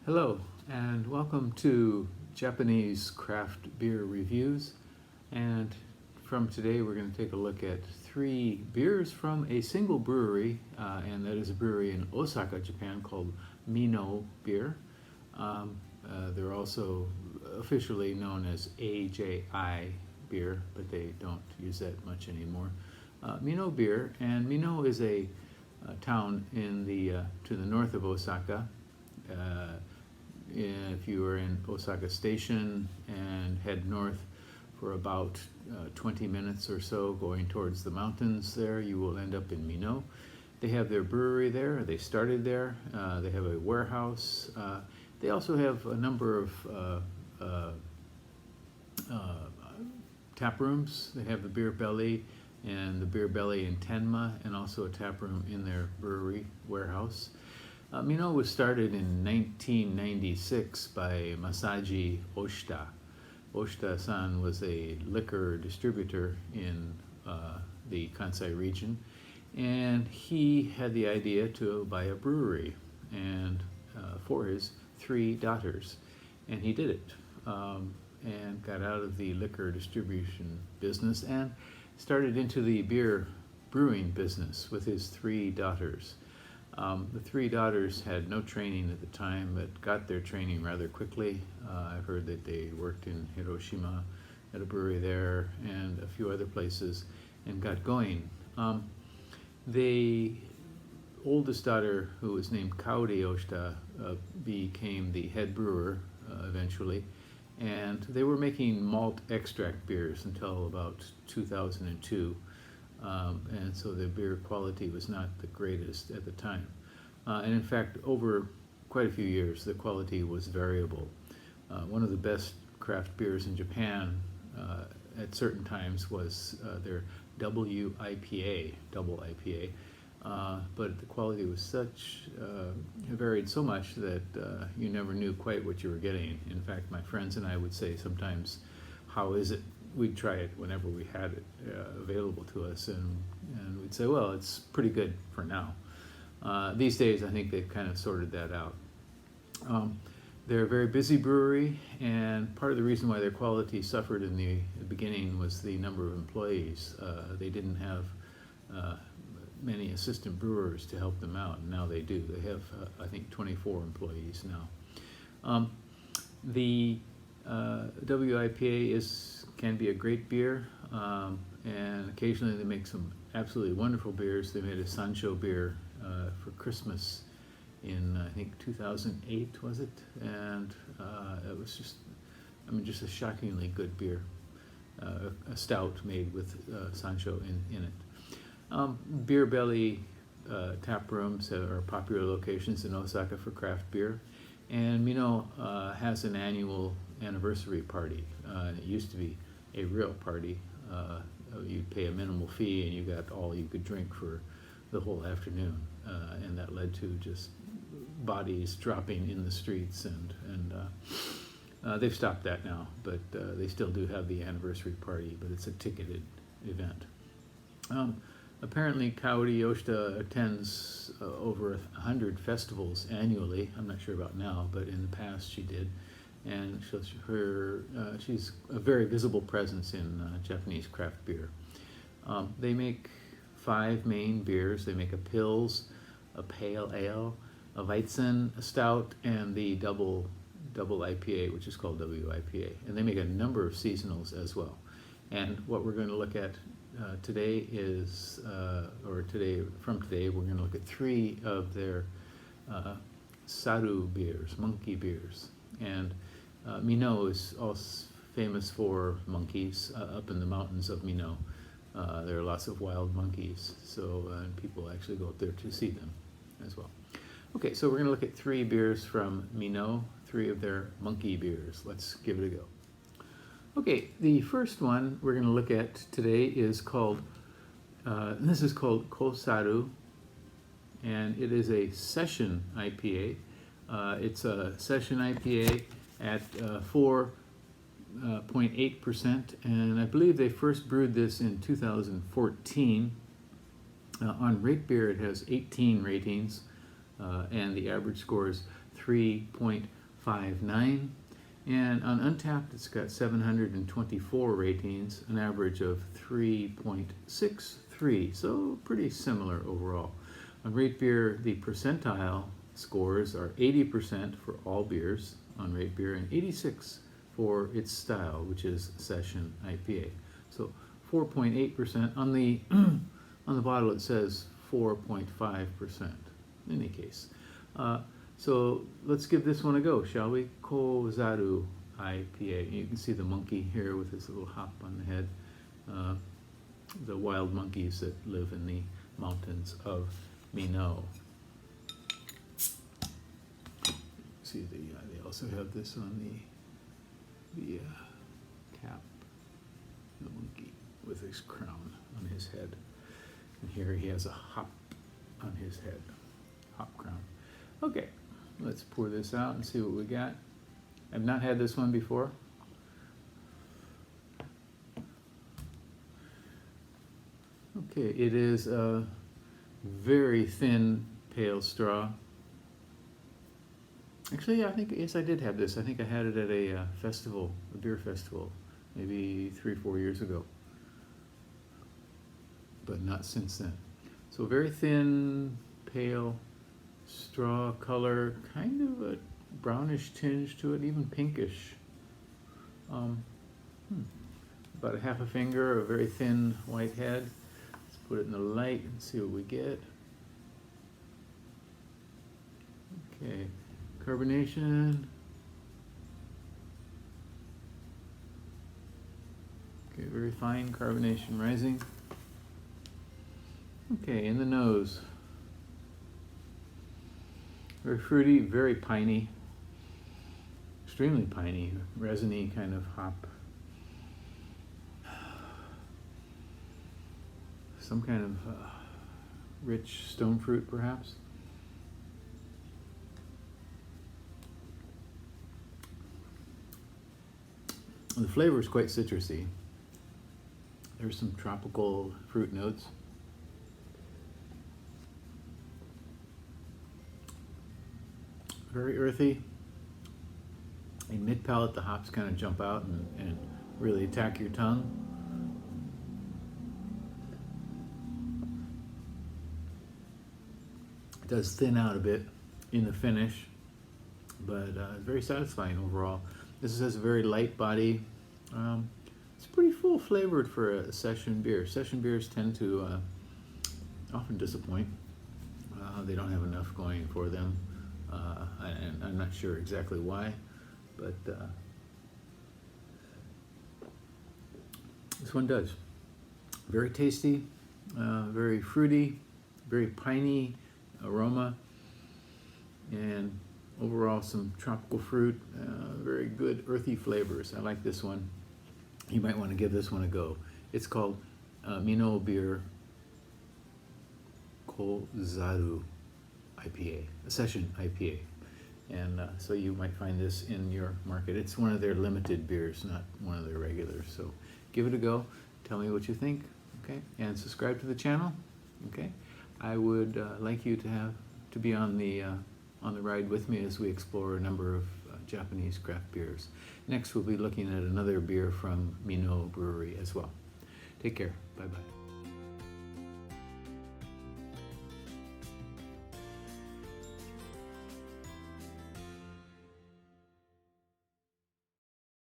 Hello, and welcome to Japanese craft beer reviews. And from today, we're going to take a look at three beers from a single brewery, and that is a brewery in Osaka, Japan, called Minoh Beer. They're also officially known as AJI Beer, but they don't use that much anymore. Minoh Beer, and Minoh is a town in to the north of Osaka. If you are in Osaka Station and head north for about 20 minutes or so going towards the mountains there, you will end up in Minoh. They have their brewery there. They started there. They have a warehouse. They also have a number of tap rooms. They have the Beer Belly and the Beer Belly in Tenma, and also a tap room in their brewery warehouse. Minoh was started in 1996 by Masaji Oshita. Oshita-san was a liquor distributor in the Kansai region, and he had the idea to buy a brewery and for his three daughters, and he did it, and got out of the liquor distribution business and started into the beer brewing business with his three daughters. The three daughters had no training at the time, but got their training rather quickly. I've heard that they worked in Hiroshima at a brewery there and a few other places and got going. The oldest daughter, who was named Kaori Oshita, became the head brewer eventually, and they were making malt extract beers until about 2002. And so the beer quality was not the greatest at the time. And in fact, over quite a few years, the quality was variable. One of the best craft beers in Japan at certain times was their WIPA, double IPA. But the quality was it varied so much that you never knew quite what you were getting. In fact, my friends and I would say sometimes, "How is it?" We'd try it whenever we had it available to us, and we'd say, well, it's pretty good for now. These days, I think they've kind of sorted that out. They're a very busy brewery, and part of the reason why their quality suffered in the beginning was the number of employees. They didn't have many assistant brewers to help them out, and now they do. They have, I think, 24 employees now. The WIPA can be a great beer, and occasionally they make some absolutely wonderful beers. They made a Sancho beer for Christmas in, I think, 2008, was it? And it was just a shockingly good beer, a stout made with Sancho in it. Beer Belly tap rooms are popular locations in Osaka for craft beer. And Minoh has an annual anniversary party. It used to be a real party. You'd pay a minimal fee and you got all you could drink for the whole afternoon. And that led to just bodies dropping in the streets, and they've stopped that now, but they still do have the anniversary party, but it's a ticketed event. Apparently, Kaori Yoshida attends over 100 festivals annually. I'm not sure about now, but in the past she did. And she's a very visible presence in Japanese craft beer. They make 5 main beers. They make a Pils, a Pale Ale, a Weizen, a Stout, and the double IPA, which is called WIPA. And they make a number of seasonals as well. And what we're going to look at today is, from today, we're going to look at 3 of their Saru beers, monkey beers. And Minoh is also famous for monkeys up in the mountains of Minoh. There are lots of wild monkeys, and people actually go up there to see them as well. Okay, so we're going to look at 3 beers from Minoh, 3 of their monkey beers. Let's give it a go. Okay, the first one we're going to look at today is called, this is called Kozaru, and it is a session IPA. It's a session IPA at 4.8%, and I believe they first brewed this in 2014. On RateBeer, it has 18 ratings, and the average score is 3.59. And on Untappd, it's got 724 ratings, an average of 3.63. So pretty similar overall. On RateBeer, the percentile scores are 80% for all beers on RateBeer and 86 for its style, which is Session IPA. So 4.8%. On the on the bottle it says 4.5%. In any case, so let's give this one a go, shall we? Kozaru IPA. You can see the monkey here with his little hop on the head. The wild monkeys that live in the mountains of Minoh. See, they also have this on the cap. The monkey with his crown on his head. And here he has a hop on his head. Hop crown. Okay, let's pour this out and see what we got. I've not had this one before. Okay, it is a very thin pale straw. Actually, I think, yes, I did have this. I think I had it at a festival, a beer festival, maybe 3-4 years ago, but not since then. So very thin, pale straw color, kind of a brownish tinge to it, even pinkish. About a half a finger, a very thin white head. Let's put it in the light and see what we get. Okay, carbonation. Okay, very fine carbonation rising. Okay, in the nose. Very fruity, very piney, extremely piney, resiny kind of hop. Some kind of rich stone fruit, perhaps. The flavor is quite citrusy. There's some tropical fruit notes. Very earthy. In mid-palate, the hops kind of jump out and really attack your tongue. It does thin out a bit in the finish, but very satisfying overall. This has a very light body. It's pretty full flavored for a session beer. Session beers tend to often disappoint. They don't have enough going for them. And I'm not sure exactly why, but this one does. Very tasty, very fruity, very piney aroma, and overall some tropical fruit, very good earthy flavors. I like this one. You might want to give this one a go. It's called Minoh Kozaru IPA, a Session IPA. And so you might find this in your market. It's one of their limited beers, not one of their regulars. So give it a go. Tell me what you think, okay? And subscribe to the channel, okay? I would like you to be on the ride with me as we explore a number of Japanese craft beers. Next, we'll be looking at another beer from Minoh Brewery as well. Take care. Bye-bye.